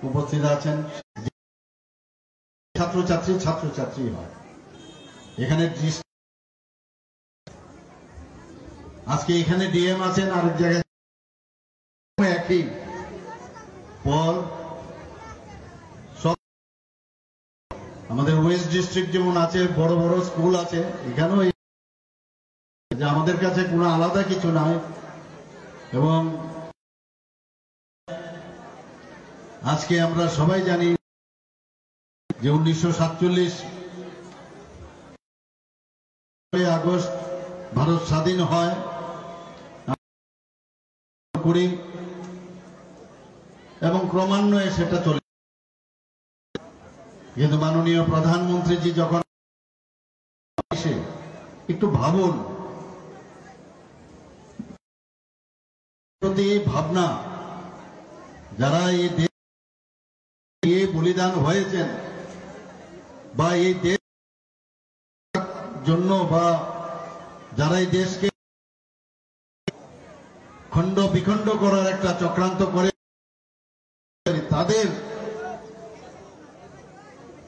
উপস্থিত আছেন ছাত্রছাত্রী হয় এখানে। আজকে এখানে ডিএম আছেন, আরেক জায়গায় একই পর। আমাদের ওয়েস্ট ডিস্ট্রিক্ট যেমন আছে, বড় বড় স্কুল আছে, এখানেও যে আমাদের কাছে কোনো আলাদা কিছু নাই। এবং আজকে আমরা সবাই জানি যে 1947 আগস্ট ভারত স্বাধীন হয় করি এবং ক্রমান্বয়ে সেটা চলে। কিন্তু মাননীয় প্রধানমন্ত্রীজি যখন এসে একটু ভাবুন, প্রতি ভাবনা যারা এই দেশ বলিদান হয়েছেন বা এই দেশ জন্য বা যারা এই দেশকে খণ্ড বিখণ্ড করার একটা চক্রান্ত করে তাদের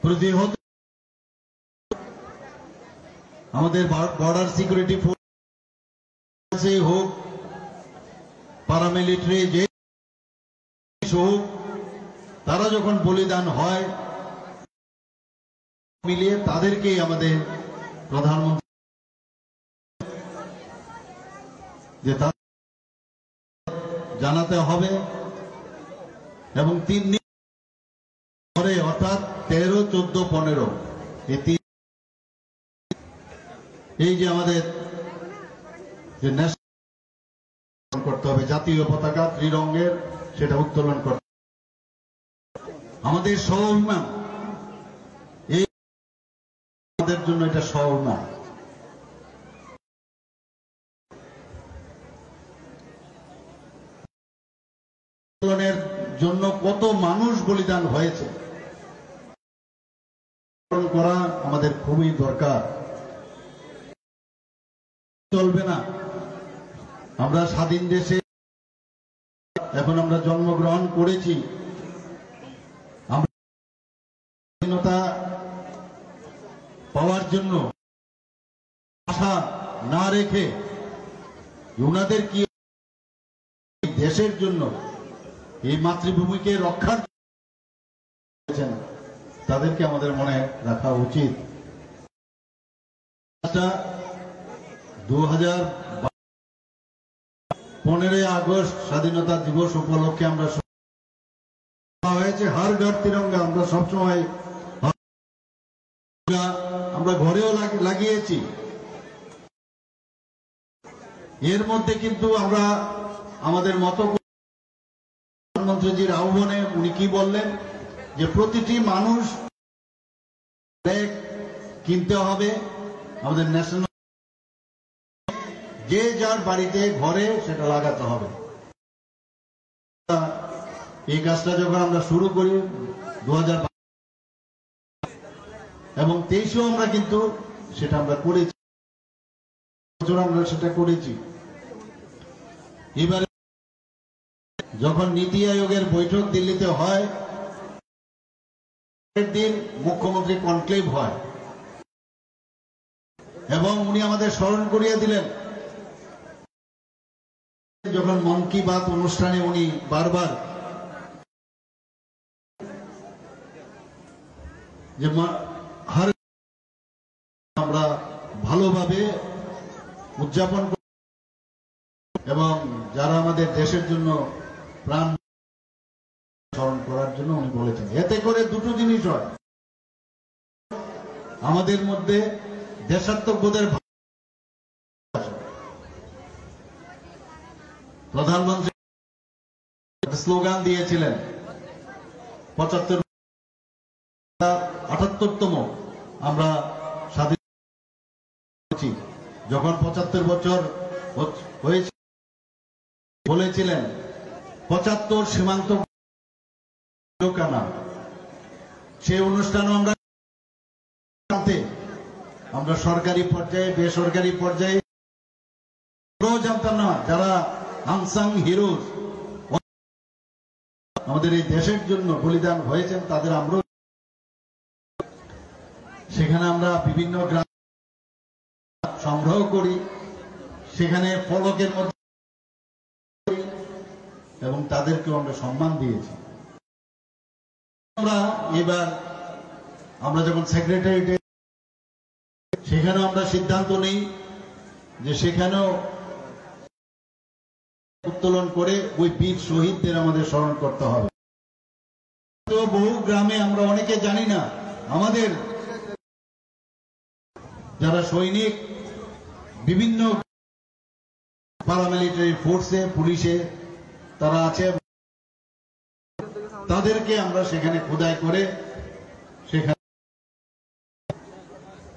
প্রতিহত আমাদের বর্ডার সিকিউরিটি ফোর্স হোক, প্যারামিলিটারি যে হোক, তারা যখন বলিদান হয় মিলিয়ে তাদেরকেই আমাদের প্রধানমন্ত্রী যে জানাতে হবে। এবং 3 দিন পরে অর্থাৎ 13, 14, 15 এই যে আমাদের যে ন্যাশনাল করতে হবে, জাতীয় পতাকা ত্রিরঙ্গের, সেটা উত্তোলন করতে আমাদের স্ব-অভিমান। এই আমাদের জন্য এটা স্ব-অভিমান। আন্দোলনের জন্য কত মানুষ বলিদান হয়েছে করা আমাদের খুবই দরকার। চলবে না আমরা স্বাধীন দেশে এখন আমরা জন্মগ্রহণ করেছি, আমরা স্বাধীনতা পাওয়ার জন্য আশা না রেখে ওনাদের কি দেশের জন্য এই মাতৃভূমিকে রক্ষার তাদেরকে আমাদের মনে রাখা উচিত। 15 আগস্ট স্বাধীনতা দিবস উপলক্ষে আমরা হয়েছে হর ঘর তিরঙ্গা। আমরা সবসময় আমরা ঘরেও লাগিয়েছি। এর মধ্যে কিন্তু আমরা আমাদের মতো প্রধানমন্ত্রীজির আহ্বানে উনি কি বললেন যে প্রতিটি মানুষ কিনতে হবে, আমাদের ন্যাশনাল যে যার বাড়িতে ঘরে সেটা লাগাতে হবে। এই কাজটা যখন আমরা শুরু করি 2022 এবং 23-এও আমরা কিন্তু সেটা আমরা করেছি, আমরা সেটা করেছি। এবারে যখন নীতি আয়োগের বৈঠক দিল্লিতে হয়, দিন মুখ্যমন্ত্রী কনক্লেভ হয় এবং উনি আমাদের স্মরণ করিয়ে দিলেন। যখন মন কি বাত অনুষ্ঠানে উনি বারবার যে আমরা ভালোভাবে উদযাপন করি এবং যারা আমাদের দেশের জন্য প্রাণ স্মরণ করার জন্য উনি বলেছেন। এতে করে দুটো জিনিস হয়, আমাদের মধ্যে দেশাত্মবোধের প্রধানমন্ত্রী স্লোগান দিয়েছিলেন 78তম আমরা স্বাধীন যখন 75 বছর হয়েছে বলেছিলেন 75 সীমান্ত কানা। সেই অনুষ্ঠানও আমরা সরকারি পর্যায়ে বেসরকারি পর্যায়ে জানতাম না, যারা আনসাং হিরোজ আমাদের এই দেশের জন্য বলিদান হয়েছেন তাদের আমরা সেখানে আমরা বিভিন্ন গ্রাম সংগ্রহ করি, সেখানে ফলকের মধ্যে এবং তাদেরকে আমরা সম্মান দিয়েছি। আমরা এবার আমরা যখন সেক্রেটারিয়েটে সেখানেও আমরা সিদ্ধান্ত নেই যে সেখানেও উত্তোলন করে ওই বীর শহীদদের আমাদের স্মরণ করতে হবে। তো বহু গ্রামে আমরা অনেকে জানি না আমাদের যারা সৈনিক বিভিন্ন প্যারামিলিটারি ফোর্সে পুলিশে তারা আছে, তাদেরকে আমরা সেখানে খোদাই করে সেখানে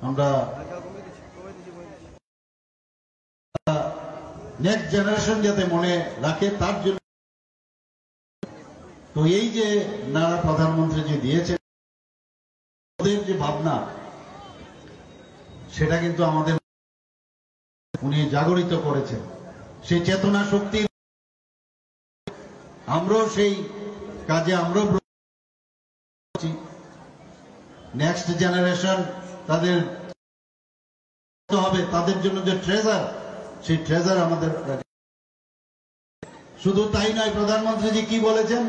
আমরা নেক্সট জেনারেশন যাতে মনে রাখে তার জন্য। তো এই যে নারা প্রধানমন্ত্রী যে দিয়েছেন ওদের যে ভাবনা সেটা কিন্তু আমাদের উনি জাগরিত করেছেন, সেই চেতনা শক্তি আমরাও সেই কাজে আমরাও নেক্সট জেনারেশন তাদের হবে, তাদের জন্য যে ট্রেজার সেই ট্রেজার আমাদের। শুধু তাই নয়, প্রধানমন্ত্রীজি কি বলেছেন,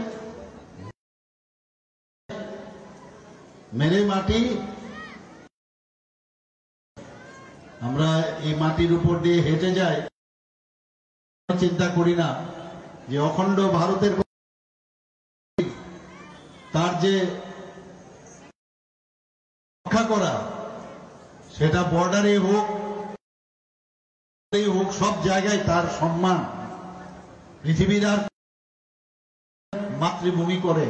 মেরে মাটি, আমরা এই মাটির উপর দিয়ে হেঁটে যাই, চিন্তা করি না যে অখণ্ড ভারতের তার যে রক্ষা করা সেটা বর্ডারে হোক সব জায়গায় তার সম্মান পৃথিবীর আর মাতৃভূমি করে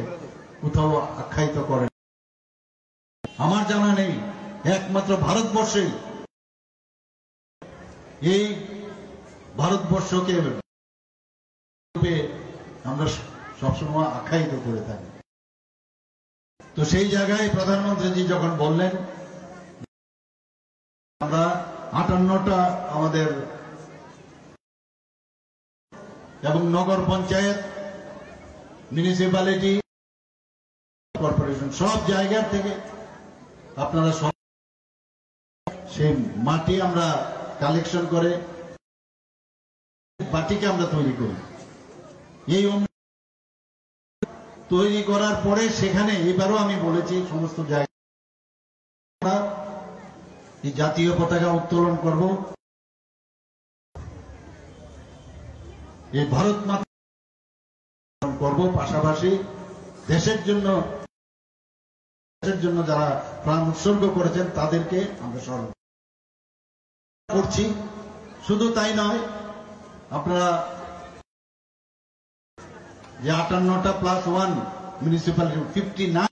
কোথাও আখ্যায়িত করেন। আমার জানা নেই, একমাত্র ভারতবর্ষেই এই ভারতবর্ষকে আমরা সবসময় আখ্যায়িত করে থাকি। তো সেই জায়গায় প্রধানমন্ত্রীজি যখন বললেন আমরা 58টা আমাদের এবং নগর পঞ্চায়েত, মিউনিসিপ্যালিটি, কর্পোরেশন সব জায়গার থেকে আপনারা সব সেই মাটি আমরা কালেকশন করে বাটিকে আমরা তৈরি করি। এই তৈরি করার পরে সেখানে এবারও আমি বলেছি সমস্ত জায়গায় এই জাতীয় পতাকা উত্তোলন করব, এই ভারত মাতা করব, পাশাপাশি দেশের জন্য যারা প্রাণ উৎসর্গ করেছেন তাদেরকে আমরা স্মরণ করছি। শুধু তাই নয়, আপনারা যে 58টা +1 মিউনিসিপ্যালিটি 59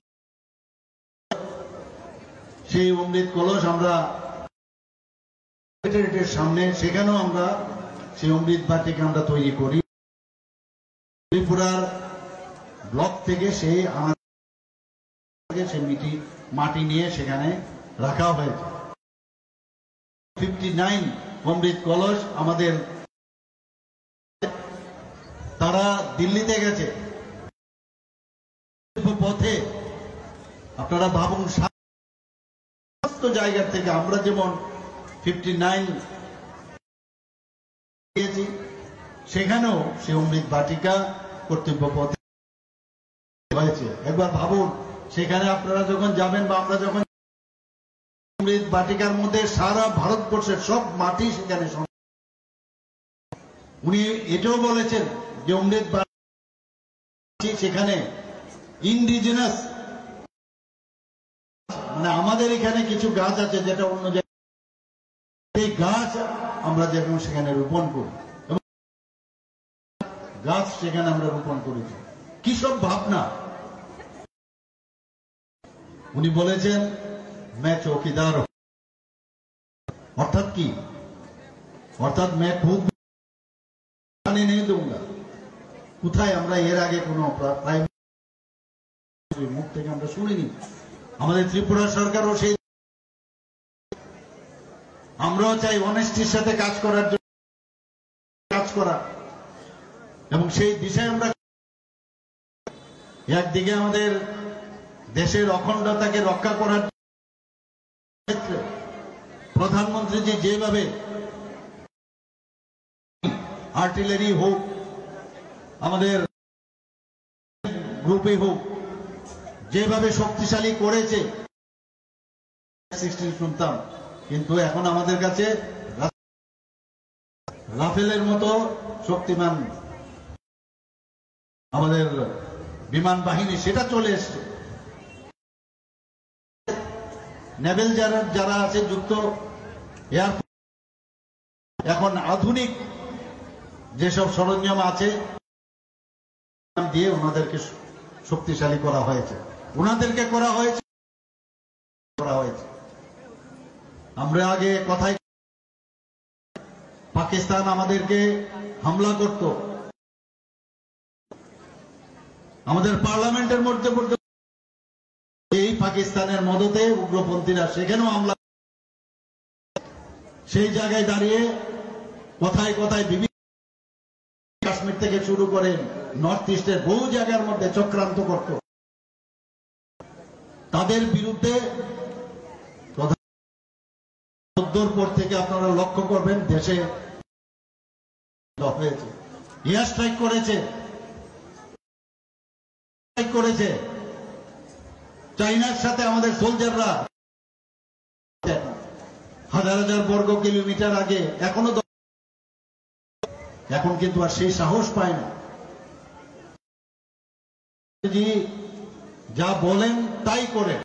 সেই অমৃত কলস আমরা সেক্রেটারিয়েটের সামনে সেখানেও আমরা সেই অমৃত বাটিকে আমরা তৈরি করি। ত্রিপুরার ব্লক থেকে সেই মাটি নিয়ে সেখানে রাখা হয়েছে। 59 অমৃত কলস আমাদের তারা দিল্লিতে গেছে পথে। আপনারা ভাবুন সমস্ত জায়গা থেকে আমরা যেমন 59 দিয়েছি, সেখানেও সে অমৃত বাটিকা কর্তব্য পথে হয়েছে। একবার ভাবুন, সেখানে আপনারা যখন যাবেন বা আমরা যখন অমৃত বাটিকার মধ্যে সারা ভারতবর্ষের সব মাটি সেখানে। উনি এটাও বলেছেন যে অমৃত বাটি সেখানে ইন্ডিজিনাস, মানে আমাদের এখানে কিছু গাছ আছে যেটা অন্য জায়গায়, এই গাছ আমরা যেরকম সেখানে রোপণ করি এবং গাছ সেখানে আমরা রোপণ করেছি। কি সব ভাবনা! উনি বলেছেন मैं चौकीदार हूं, অর্থাৎ কি? অর্থাৎ मैं खुद नहीं दूंगा। কোথায় আমরা এর আগে কোন প্রাইম মিনিস্টারের মুখ থেকে আমরা শুনিনি। আমাদের ত্রিপুরা সরকারও সেই, আমরাও চাই অনেস্টির সাথে কাজ করার জন্য এবং সেই দিশায় আমরা একদিকে আমাদের দেশের অখণ্ডতাকে রক্ষা করার ক্ষেত্রে প্রধানমন্ত্রীজি যেভাবে আর্টিলারি হোক, আমাদের গ্রুপে হোক, যেভাবে শক্তিশালী করেছে শুনতাম, কিন্তু এখন আমাদের কাছে রাফেলের মতো শক্তিমান আমাদের বিমান বাহিনী সেটা চলে এসছে। নেভেল যারা আছে যুক্ত এয়ারফোর্স, এখন আধুনিক যেসব সরঞ্জাম আছে দিয়ে ওনাদেরকে শক্তিশালী করা হয়েছে, আমরা আগে কথায় পাকিস্তান আমাদেরকে হামলা করত, আমাদের পার্লামেন্টের মধ্যে এই পাকিস্তানের মদতে উগ্রপন্থীরা সেখানেও হামলা, সেই জায়গায় দাঁড়িয়ে কথায় কথায় বিভিন্ন কাশ্মীর থেকে শুরু করে নর্থ ইস্টের বহু জায়গার মধ্যে চক্রান্ত করত। তাদের বিরুদ্ধে পর থেকে আপনারা লক্ষ্য করবেন দেশে হয়েছে, এয়ার স্ট্রাইক করেছে চাইনার সাথে আমাদের সোলজাররা হাজার হাজার বর্গ কিলোমিটার আগে, এখন কিন্তু আর সেই সাহস পায় না। যা বলেন তাই করে।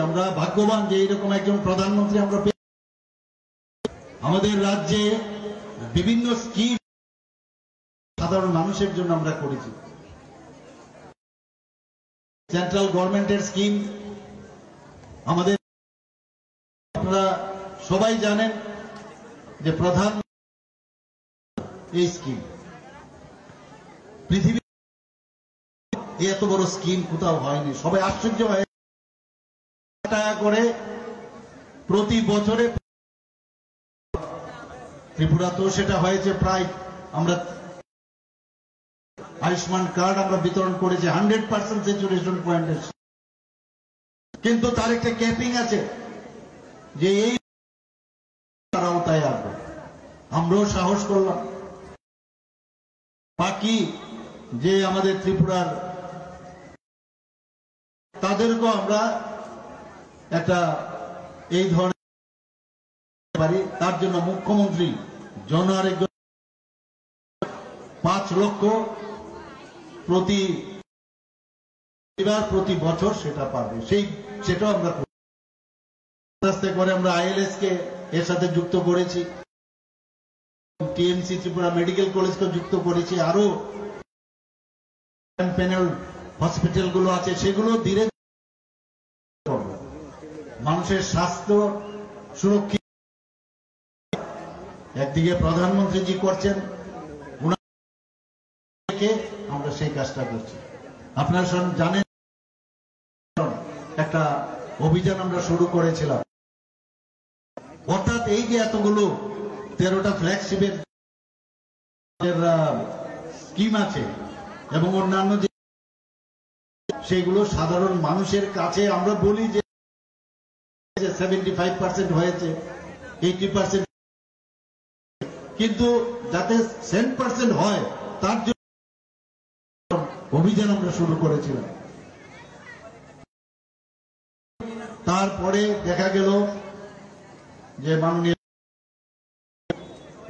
আমরা ভাগ্যবান যে এইরকম একজন প্রধানমন্ত্রী আমরা পেয়ে, আমাদের রাজ্যে বিভিন্ন স্কিম সাধারণ মানুষের জন্য আমরা করেছি। সেন্ট্রাল গভর্নমেন্টের স্কিম আমাদের, আপনারা সবাই জানেন যে প্রধান এই স্কিম পৃথিবী এত বড় স্কিম কোথাও হয়নি। সবাই আশ্চর্য হয় টাকা করে প্রতি বছরে। ত্রিপুরা তো সেটা হয়েছে প্রায়, আমরা আয়ুষ্মান কার্ড আমরা বিতরণ করেছি 100% স্যাচুরেশন পয়েন্টের, কিন্তু তার একটা ক্যাপিং আছে যে এই আওতায় আসবে। আমরাও সাহস করলাম, বাকি যে আমাদের ত্রিপুরার তাদেরকেও আমরা একটা এই ধরনের পারি। তার জন্য মুখ্যমন্ত্রী জন আরোগ্য 5 লক্ষ প্রতি বছর সেটা পাবে, সেটাও আমরা আস্তে করে আমরা আইএলএস কে এর সাথে যুক্ত করেছি, টিএমসি ত্রিপুরা মেডিকেল কলেজকে যুক্ত করেছি, আরো প্যানেল হসপিটাল গুলো আছে সেগুলো ধীরে মানুষের স্বাস্থ্য সুরক্ষিত। একদিকে প্রধানমন্ত্রীজি করছেন, আমরা সেই কাজটা করছি। আপনারা জানেন একটা অভিযান আমরা শুরু করেছিলাম, অর্থাৎ এই যে এতগুলো 13টা ফ্ল্যাগশিপের স্কিম আছে এবং অন্যান্য যে সেগুলো সাধারণ মানুষের কাছে আমরা বলি যে 75% হয়েছে, 80%, কিন্তু যাতে 100% হয় তার জন্য অভিযান আমরা শুরু করেছিলাম। তারপরে দেখা গেল যে মাননীয়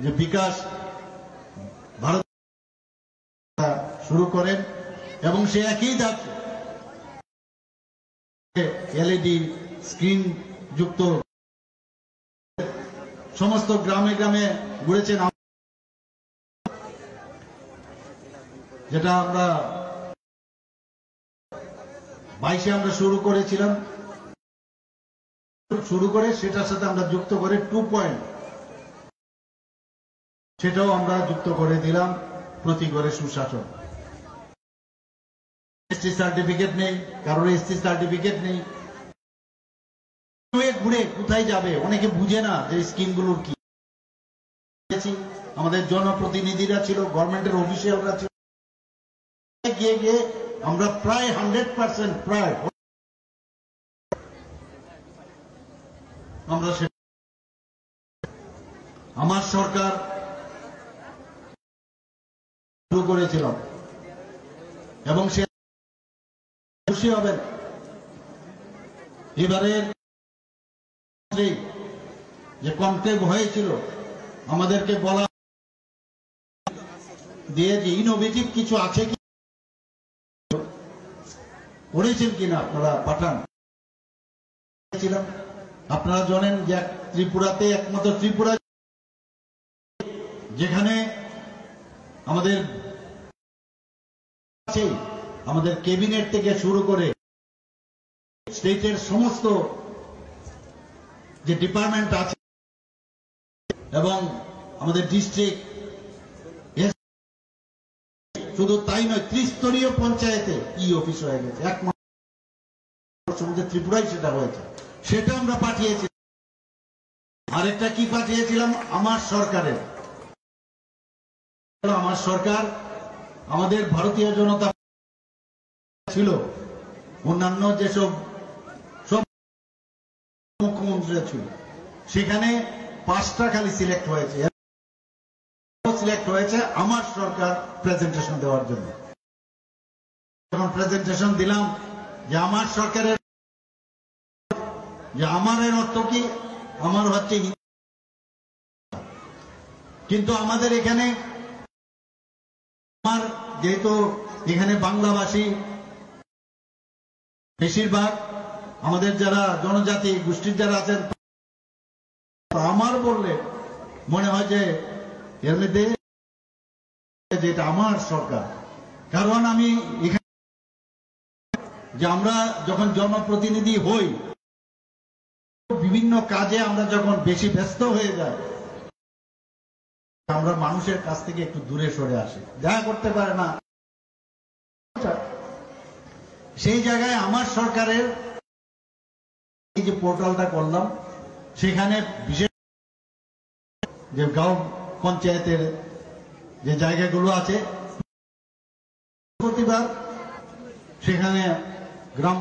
যে বিকাশ ভারত শুরু করেন এবং সে একই ধাপ এলইডি স্ক্রিন যুক্ত সমস্ত গ্রামে গ্রামে ঘুরেছেন, যেটা আমরা 22-এ আমরা শুরু করেছিলাম। শুরু করে সেটার সাথে আমরা যুক্ত করে 2 পয়েন্ট সেটাও আমরা যুক্ত করে দিলাম, প্রতি ঘরে সুশাসন। এসটি সার্টিফিকেট নেই, কারোর এসটি সার্টিফিকেট নেই, ঘুরে কোথায় যাবে, অনেকে বুঝে না যে স্কিমগুলোর কি করেছি, আমাদের জনপ্রতিনিধিরা ছিল, গভর্নমেন্টের অফিসিয়ালরা ছিল, গিয়ে গিয়ে আমরা প্রায় 100% প্রায় আমরা আমার সরকার শুরু করেছিলাম এবং সে খুশি হবেন এবারের যে কনক্লেভ হয়েছিল আমাদেরকে বলা দিয়ে যে ইনোভেটিভ কিছু আছে কি করেছেন কিনা আপনারা পাঠান। আপনারা জানেন যে ত্রিপুরাতে একমাত্র ত্রিপুরা যেখানে আমাদের আমাদের ক্যাবিনেট থেকে শুরু করে স্টেটের সমস্ত যে ডিপার্টমেন্ট আছে এবং আমাদের ডিস্ট্রিক্ট, শুধু তাই নয়, ত্রিস্তরীয় পঞ্চায়েতে ই অফিস হয়ে গেছে, একমাত্র ত্রিপুরায় সেটা হয়েছে, সেটা আমরা পাঠিয়েছি। আরেকটা কি পাঠিয়েছিলাম আমার সরকারের, আমার সরকার আমাদের ভারতীয় জনতা ছিল, অন্যান্য যেসব সব মুখ্যমন্ত্রী ছিল, সেখানে 5টা খালি সিলেক্ট হয়েছে আমার সরকার প্রেজেন্টেশন দেওয়ার জন্য। যখন প্রেজেন্টেশন দিলাম যে আমার সরকারের, যে আমার এর অর্থ কি, আমার হচ্ছে, কিন্তু আমাদের এখানে আমার যেহেতু এখানে বাংলাভাষী বেশিরভাগ, আমাদের যারা জনজাতি গোষ্ঠীর যারা আছেন, আমার বললে মনে হয় যে এর মধ্যে যেটা আমার সরকার, কারণ আমি এখানে যে আমরা যখন জনপ্রতিনিধি হই, বিভিন্ন কাজে আমরা যখন বেশি ব্যস্ত হয়ে যাই, আমরা মানুষের কাছ থেকে একটু দূরে সরে আসি, দেখা করতে পারে না। সেই জায়গায় আমার সরকারের এই যে পোর্টালটা করলাম, সেখানে বিশেষ যে গাঁও পঞ্চায়েতের যে জায়গাগুলো আছে, প্রতিবার সেখানে গ্রাম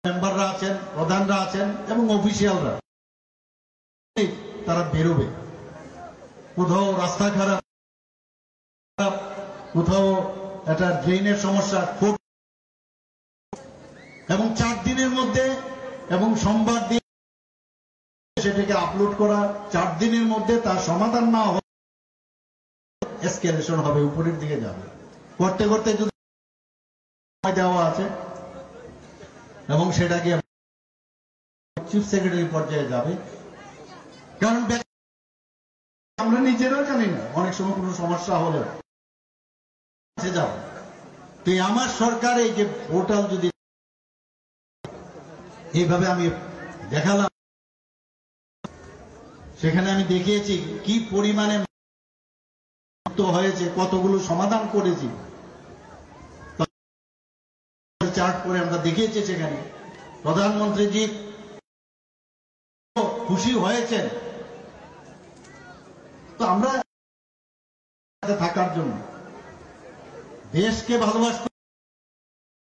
মেম্বাররা আছেন, প্রধানরা আছেন এবং অফিসিয়ালরা, তারা বেরোবে। কোথাও রাস্তা খারাপ, কোথাও একটা ড্রেনের সমস্যা, এবং 4 দিনের মধ্যে, এবং সোমবার দিন সেটাকে আপলোড করা, 4 দিনের মধ্যে তার সমাধান না হবে, এসকেলেশন হবে, উপরের দিকে যাবে। করতে করতে যদি দেওয়া আছে এবং সেটাকে চিফ সেক্রেটারি পর্যায়ে যাবে, কারণ আমরা নিজেরাও জানি না, অনেক সময় কোনো সমস্যা হলে যাও। তো আমার সরকার এই যে পোর্টাল যদি এইভাবে আমি দেখালাম, সেখানে আমি দেখিয়েছি কি পরিমাণে হয়েছে, কতগুলো সমাধান করেছি, চার্ট করে আমরা দেখিয়েছি। সেখানে প্রধানমন্ত্রীজি খুশি হয়েছেন। তো আমরা থাকার জন্য দেশকে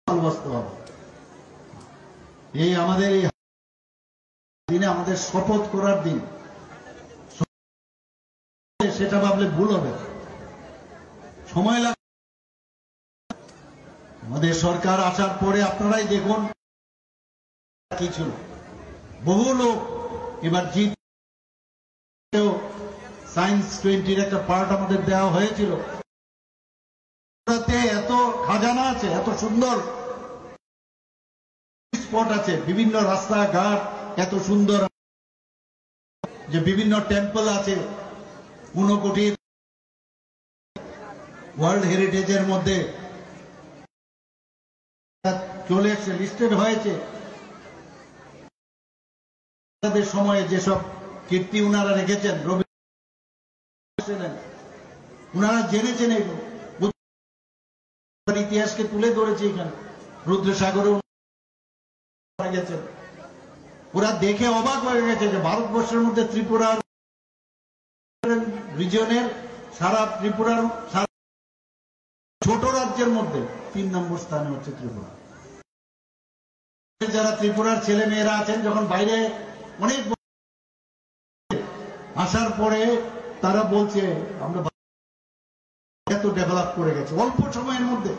ভালোবাসতে হবে। এই আমাদের এই দিনে আমাদের শপথ করার দিন, সেটা ভাবলে ভুল হবে, সময় লাগবে। আমাদের সরকার আসার পরে আপনারাই দেখুন কি ছিল, বহু লোক এবার জিত, সায়েন্স 20 একটা পার্ট আমাদের দেওয়া হয়েছিল, এত খাজানা আছে, এত সুন্দর স্পট আছে, বিভিন্ন রাস্তাঘাট এত সুন্দর, যে বিভিন্ন টেম্পল আছে, 1 কোটির ওয়ার্ল্ড হেরিটেজের মধ্যে চলে এসছে, লিস্টেড হয়েছে। সময়ে যেসব কীর্তি উনারা রেখেছেন, রবি উনারা জেনেছেন, ইতিহাসকে তুলে ধরেছে। এখানে রুদ্রসাগরে গেছেন, ওরা দেখে অবাক হয়ে গেছে যে ভারতবর্ষের মধ্যে ত্রিপুরার রিজিয়নের সারা ত্রিপুরার ছোট রাজ্যের মধ্যে 3 নম্বর স্থানে হচ্ছে ত্রিপুরা। যারা ত্রিপুরার ছেলে মেয়েরা আছেন যখন বাইরে অনেক আসার পরে তারা বলছে আমরা এত ডেভেলপ করে গেছে অল্প সময়ের মধ্যে।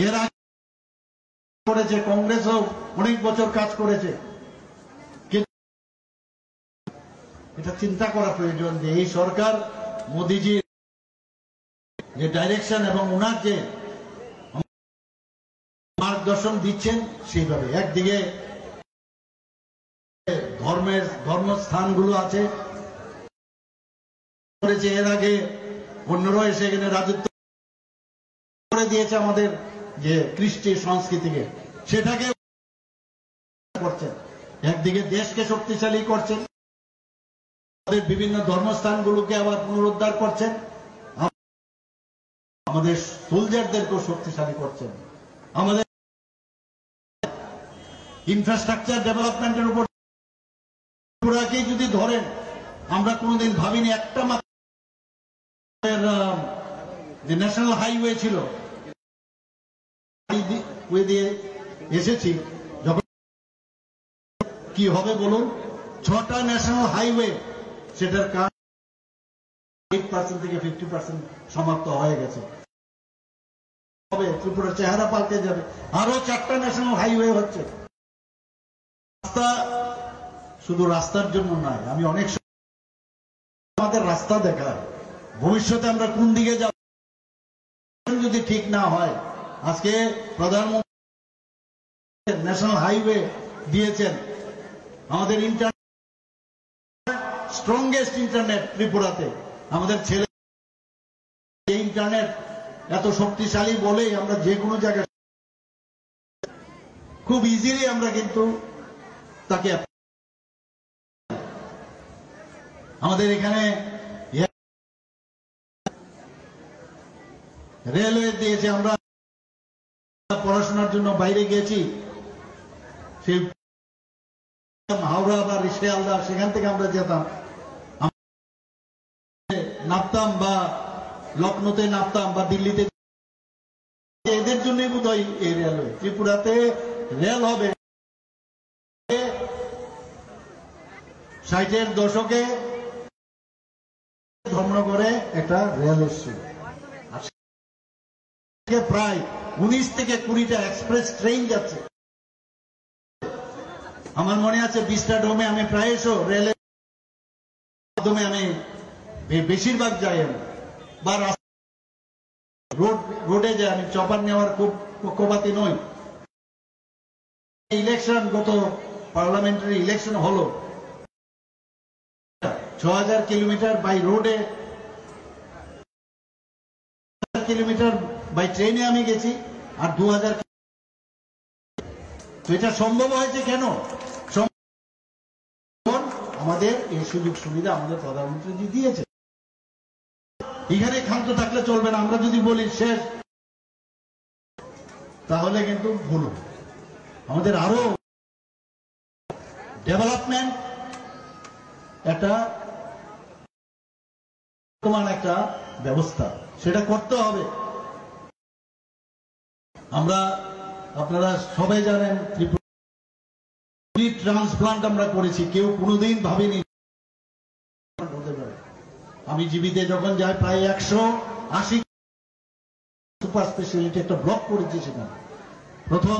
এর আগে করেছে কংগ্রেসও অনেক বছর কাজ করেছে। এটা চিন্তা করা প্রয়োজন যে এই সরকার মোদিজির যে ডাইরেকশন এবং ওনার যে মার্গদর্শন দিচ্ছেন সেইভাবে একদিকে ধর্মস্থানগুলো আছে করেছে, এর আগে অন্যরাও এসে এখানে রাজত্ব করে দিয়েছে আমাদের যে কৃষ্টি সংস্কৃতিকে, সেটাকে করছেন। একদিকে দেশকে শক্তিশালী করছেন, আমাদের বিভিন্ন ধর্মস্থানগুলোকে আবার পুনরুদ্ধার করছেন, আমাদের সোলজারদেরকেও শক্তিশালী করছেন, আমাদের ইনফ্রাস্ট্রাকচার ডেভেলপমেন্টের উপর ত্রিপুরাকেই যদি ধরেন, আমরা কোনোদিন ভাবিনি একটা মাত্র যে ন্যাশনাল হাইওয়ে ছিল দিয়ে এসেছি, যখন কি হবে বলুন, 6টা ন্যাশনাল হাইওয়ে সেটার কাজ 8% থেকে 50% সমাপ্ত হয়ে গেছে। হবে ত্রিপুরার চেহারা পাল্টে যাবে। আরো 4টা ন্যাশনাল হাইওয়ে হচ্ছে। রাস্তা শুধু রাস্তার জন্য নয়, আমি অনেক আমাদের রাস্তা দেখায় ভবিষ্যতে আমরা কোন দিকে যাব যদি ঠিক না হয়। আজকে প্রধানমন্ত্রী ন্যাশনাল হাইওয়ে দিয়েছেন, আমাদের ইন্টারনেট স্ট্রংগেস্ট ইন্টারনেট ত্রিপুরাতে। আমাদের ছেলে ইন্টারনেট এত শক্তিশালী বলেই আমরা যে কোনো জায়গায় খুব ইজিলি আমরা কিন্তু তাকে আমাদের এখানে রেলওয়ে দিয়েছে। আমরা পড়াশোনার জন্য বাইরে গেছি, সেই হাওড়া বা শিয়ালদা, সেখান থেকে আমরা যেতাম, নামতাম বা লখনৌতে নামতাম বা দিল্লিতে। এদের জন্যই বোধ হয় এই রেলওয়ে। ত্রিপুরাতে রেল হবে 60-এর দশকে ধর্মনগরে একটা রেল এসেছিল, প্রায় 19 থেকে 20টা এক্সপ্রেস ট্রেন যাচ্ছে। আমার মনে আছে বিস্টাডোমে আমি প্রায়শ রেলের মাধ্যমে আমি বেশিরভাগ যাই, বা রোডে যাই। আমি চপার নেওয়ার খুব পক্ষপাতী নই। ইলেকশন, গত পার্লামেন্টারি ইলেকশন হলো, 6000 কিলোমিটার বাই রোডে, কিলোমিটার বাই ট্রেনে আমি গেছি, আর 2000। তো এটা সম্ভব হয়েছে কেন? আমাদের এই সুযোগ সুবিধা আমাদের প্রধানমন্ত্রী দিয়েছে। এখানে ক্ষান্ত থাকলে চলবে না। আমরা যদি বলি শেষ, তাহলে কিন্তু ভুল। আমাদের আরো ডেভেলপমেন্ট একটা একটা ব্যবস্থা, সেটা করতে হবে। আমরা, আপনারা সবাই জানেন, ট্রান্সপ্লান্ট আমরা করেছি, কেউ কোনোদিন ভাবেনি হতে পারে। আমি জীবিতে যখন যাই, প্রায় 180 সুপার স্পেশালিটি একটা ব্লক করেছি। সেখানে প্রথম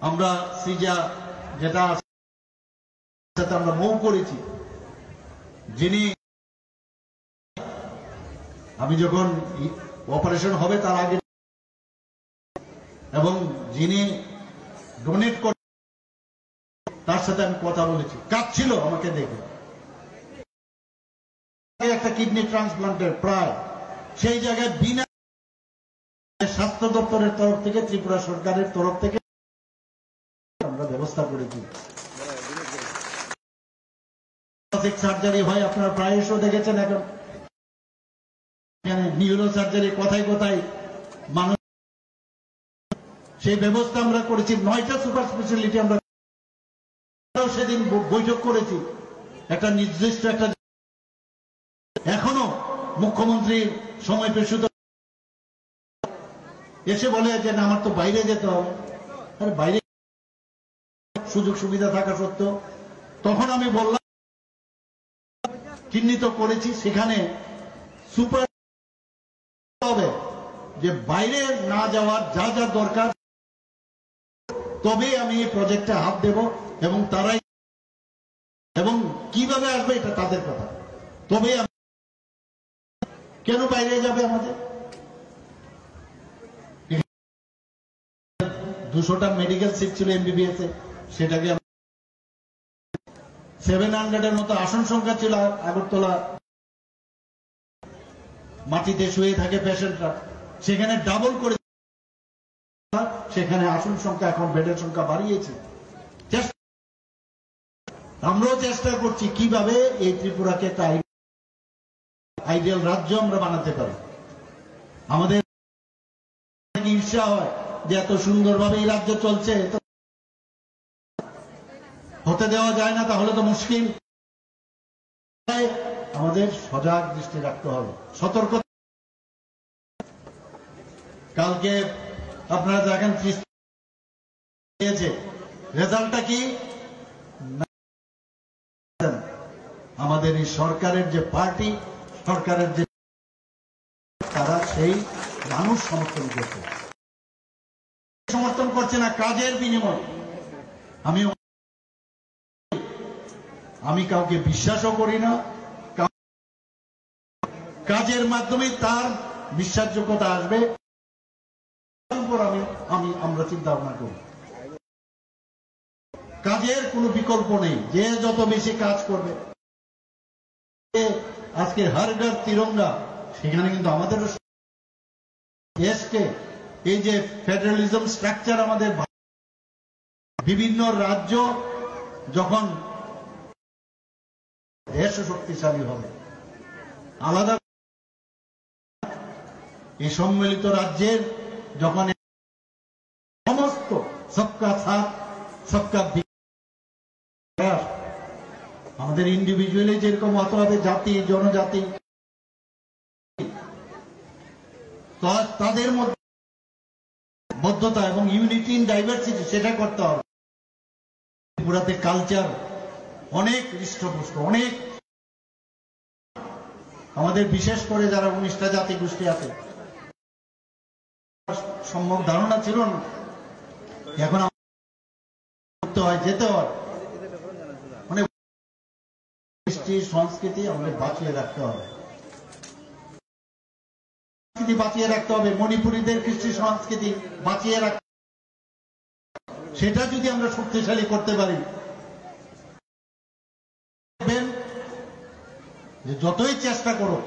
আমরা সিজা যেটা আমরা মৌ করেছি, যিনি আমি যখন অপারেশন হবে তার আগে, এবং যিনি ডোনেট করে তার সাথে আমি কথা বলেছি, কাঁদছিল আমাকে দেখে। একটা কিডনি ট্রান্সপ্লান্টের প্রায় সেই জায়গায় বিনা স্বাস্থ্য দপ্তরের তরফ থেকে, ত্রিপুরা সরকারের তরফ থেকে আমরা ব্যবস্থা করেছি। সার্জারি হয়, আপনারা প্রায়শ দেখেছেন। এখন নিউরো সার্জারি কোথায় কোথায় মানুষ, সেই ব্যবস্থা আমরা করেছি। 9টা সুপার স্পেশালিটি আমরা সেদিন বৈঠক করেছি। একটা নির্দিষ্ট একটা এখনো মুখ্যমন্ত্রীর সময় পেশুত এসে বলে যে না আমার তো বাইরে যেতে হবে। আরে বাইরে সুযোগ সুবিধা থাকা সত্ত্বেও তখন আমি বললাম চিহ্নিত করেছি সেখানে সুপার হবে যে বাইরে না যাওয়ার যা যা দরকার তবেই আমি এই প্রজেক্টে হাত দেব এবং তারাই এবং কিভাবে আসবে এটা তাদের কথা। তবেই কেন বাইরে যাবে আমাদের 200টা মেডিকেল সিট ছিল এমবিবিএস এ, সেটাকে 700-এর মতো আসন সংখ্যা ছিল আগরতলা মাটিতে শুয়ে থাকে পেশেন্টরা, সেখানে ডাবল করে সেখানে আসন সংখ্যা এখন বেডের সংখ্যা বাড়িয়েছে। আমরাও চেষ্টা করছি কিভাবে এই ত্রিপুরাকে একটা আইডিয়াল রাজ্য আমরা বানাতে পারি। আমাদের ঈর্ষা হয় যে এত সুন্দরভাবে এই রাজ্য চলছে, হতে দেওয়া যায় না, তাহলে তো মুশকিল। আমাদের সজাগ দৃষ্টি রাখতে হবে, সতর্ক। কালকে আপনারা দেখেন রেজাল্টটা কি, আমাদের এই সরকারের যে পার্টি, সরকারের যে তারা সেই মানুষ সমর্থন করছে না কাজের বিনিময়। আমি কাউকে বিশ্বাসও করি না, কাজের মাধ্যমে তার বিশ্বাসযোগ্যতা আসবে আমরা চিন্তা ভাবনা করি। কাজের কোনো বিকল্প নেই, যে যত বেশি কাজ করবে। আজকে হর ঘর তিরঙ্গা, সেখানে কিন্তু আমাদের দেশকে এই যে ফেডারেলিজম স্ট্রাকচার আমাদের বিভিন্ন রাজ্য যখন দেশ শক্তিশালী হবে, আলাদা এই সম্মিলিত রাজ্যের যখন সমস্ত সবকা সাথ সবকা বিকাশ, আমাদের ইন্ডিভিজুয়ালি যেরকম হতে হবে, জাতি জনজাতি তাদের মধ্যে বদ্ধতা এবং ইউনিটি ইন ডাইভার্সিটি সেটা করতে হবে। ত্রিপুরাতে কালচার অনেক হৃষ্টপুষ্ট, অনেক আমাদের বিশেষ করে যারা 19টা জাতি গোষ্ঠী আছে সম্ভব ধারণা ছিল না, এখন যেতে হয় মানে কৃষ্টি সংস্কৃতি আমাদের বাঁচিয়ে রাখতে হবে, বাঁচিয়ে রাখতে হবে। মণিপুরীদের কৃষ্টি সংস্কৃতি বাঁচিয়ে রাখতে, সেটা যদি আমরা শক্তিশালী করতে পারি, যে যতই চেষ্টা করো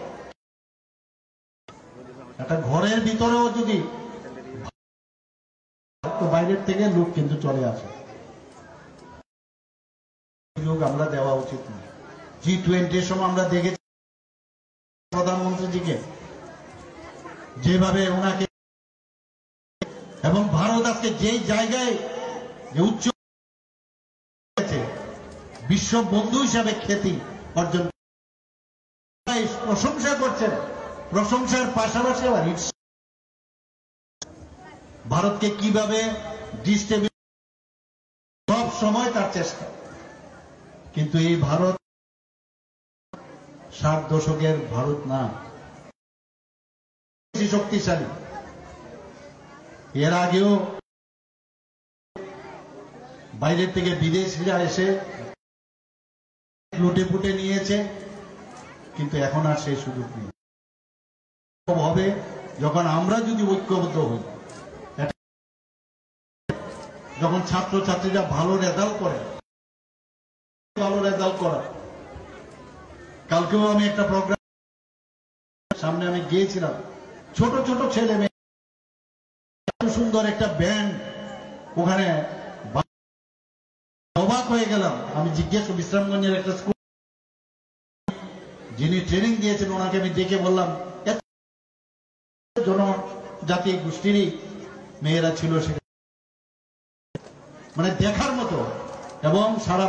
একটা ঘরের ভিতরেও যদি বাইরের থেকে লোক কিন্তু চলে আসে, আমরা দেওয়া উচিত না। G20 সময় আমরা দেখেছি প্রধানমন্ত্রীজিকে যেভাবে ওনাকে, এবং ভারত আজকে যেই জায়গায় যে উচ্চ বিশ্ব বন্ধু হিসাবে খ্যাতি অর্জন, প্রশংসা করছেন, প্রশংসার পাশাপাশি আবার ভারতকে কিভাবে ডিস্টেবিল, সব সময় তার চেষ্টা। কিন্তু এই ভারত 60 দশকের ভারত না, শক্তিশালী। এর আগেও বাইরের থেকে বিদেশিরা এসে লুটে পুটে নিয়েছে, কিন্তু এখন আর সেই সুযোগ নেই। হবে যখন আমরা যদি ঐক্যবদ্ধ হই, যখন ছাত্রছাত্রীরা ভালো রেজাল্ট করে, কালকেও আমি একটা প্রোগ্রাম সামনে আমি গিয়েছিলাম, ছোট ছোট ছেলে মেয়ে, সুন্দর একটা ব্যান্ড, ওখানে অবাক হয়ে গেলাম। আমি জিজ্ঞেস বিশ্রামগঞ্জের একটা স্কুল, যিনি ট্রেনিং দিয়েছেন ওনাকে আমি ডেকে বললাম, জনজাতি গোষ্ঠীরই মেয়েরা ছিল সেখানে, মানে দেখার মতো। এবং সারা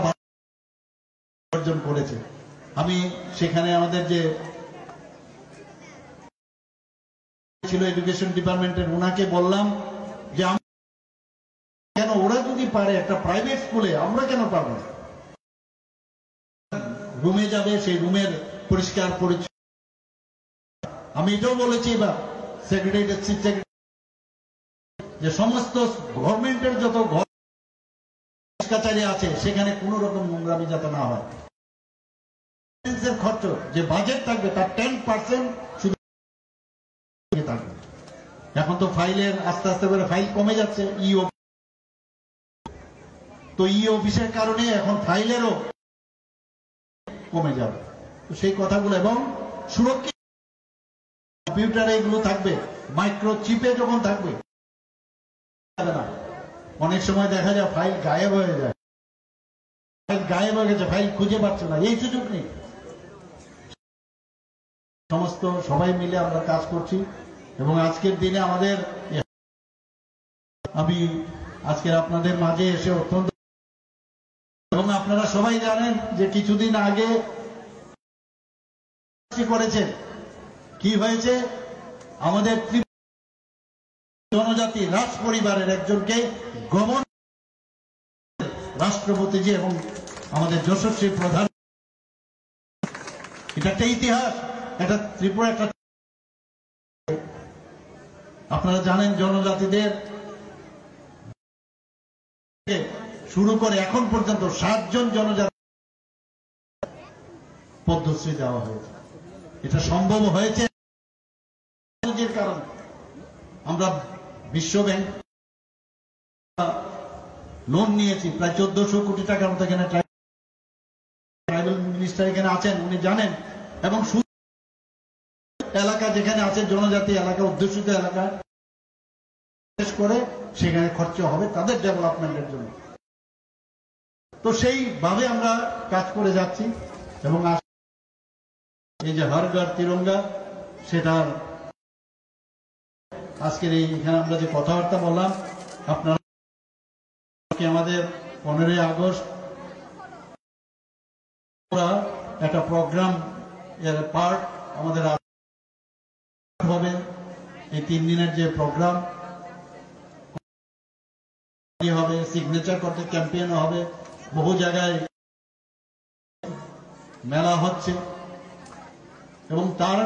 অর্জন করেছে। আমি সেখানে আমাদের যে ছিল এডুকেশন ডিপার্টমেন্টের ওনাকে বললাম যে কেন ওরা যদি পারে একটা প্রাইভেট স্কুলে আমরা কেন পারবো না? রুমে যাবে, সেই রুমের পরিষ্কার পরিচ্ছন্ন। আমি এটাও বলেছি এবার সেক্রেটারি চিফ সেক্রেটারি যে সমস্ত গভর্নমেন্টের যত ঘর কাছারি আছে সেখানে কোন রকম নোংরামি যাতে না হয়। খরচ যে বাজেট থাকবে তার 10% শুধু থাকবে। এখন তো ফাইলের আস্তে আস্তে করে ফাইল কমে যাচ্ছে ইও, তো ই অফিসের কারণে এখন ফাইলেরও কমে যাবে। তো সেই কথাগুলো এবং সুরক্ষিত কম্পিউটারে এগুলো থাকবে, মাইক্রোচিপে যখন থাকবে না। অনেক সময় দেখা যায় ফাইল গায়েব হয়ে যায়, ফাইল গায়েব হয়ে গেছে, ফাইল খুঁজে পাচ্ছে না, এই সুযোগ নেই। সমস্ত সবাই মিলে আমরা কাজ করছি এবং আজকের দিনে আমাদের আমি আজকের আপনাদের মাঝে এসে অত্যন্ত, এবং আপনারা সবাই জানেন যে কিছুদিন আগে করেছেন কি হয়েছে, আমাদের জনজাতি রাজ পরিবারের একজনকে গভর্নর রাষ্ট্রপতিজি এবং আমাদের যশস্বী প্রধান, এটা একটা ইতিহাস, এটা ত্রিপুরা একটা, আপনারা জানেন জনজাতিদের শুরু করে এখন পর্যন্ত 7 জন জনজাতি পদ্মশ্রী দেওয়া হয়েছে। এটা সম্ভব হয়েছে কারণে। আমরা বিশ্ব ব্যাংক লোন নিয়েছি প্রায় 1400 কোটি টাকার মতো, এখানে ট্রাইবাল মিনিস্টার এখানে আছেন, উনি জানেন, এবং এলাকা যেখানে আছে জনজাতি এলাকা, অধ্যুষিত এলাকা বিশেষ করে সেখানে খরচ হবে তাদের ডেভেলপমেন্টের জন্য। তো সেইভাবে আমরা কাজ করে যাচ্ছি এবং এই যে হর ঘর তিরঙ্গা, সেটার আজকের এইখানে আমরা যে কথাবার্তা বললাম, আপনারা আমাদের 15ই আগস্ট একটা প্রোগ্রাম এর পার্ট আমাদের হবে। এই 3 দিনের যে প্রোগ্রাম হবে, সিগনেচার করতে ক্যাম্পেইন হবে, বহু জায়গায় মেলা হচ্ছে এবং তার